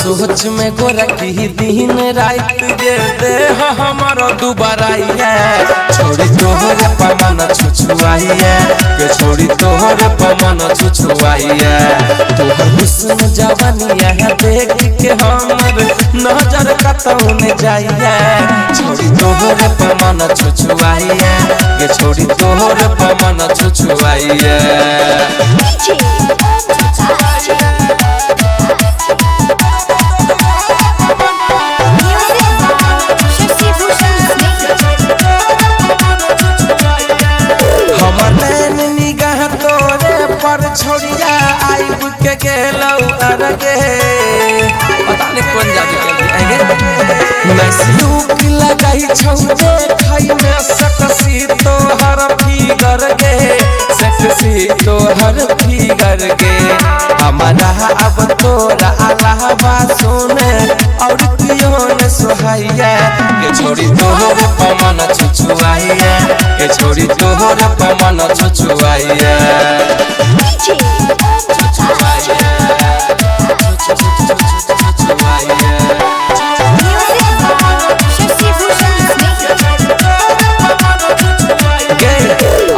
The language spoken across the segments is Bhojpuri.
सोच में गोरा की दिन रात दे दे हमारो दोबारा छोड़ी तोहर पमन छुछुआइए के छोड़ी तोहर पमन छुछुआइए तोहर हुस्न जवानिया देख के हमर नजर कतौ न जाइए छोड़ी तोहर पमन छुछुआइए के छोड़ी तोहर पमन छुछुआइए छोड़िया आइब के गेलौ अरगे पता नहीं कौन जादू आएंगे मैं सिलूक लगाई छौ देखई में सकसी तोहर फिगर गे सकसी तोहर फिगर गे हमारा अब तोरा अलावा सुने और कियो न सोहाइया के छोड़ी तोहर पमन छुछुआइया के छोड़ी तोहर पमन छुछुआइया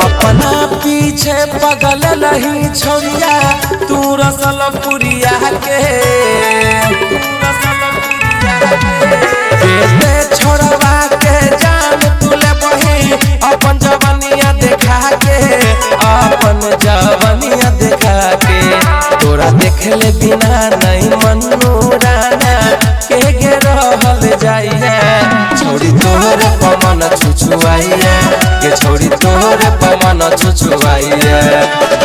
अपना पीछे पगल नहीं छोड़िया तू रसल पुरिया के छोड़वा के जान तुले बही अपन जवानिया देखा के अपन जवानिया देखा के तोरा देखले बिना नहीं मन्नू राना के गे रहल जाइए छोड़ी तोहर पमन छुछुआइए के छोड़ी तोहर पमन छुछुआइए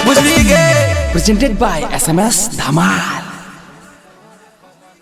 बुझली गे presented by SMS Dhamal।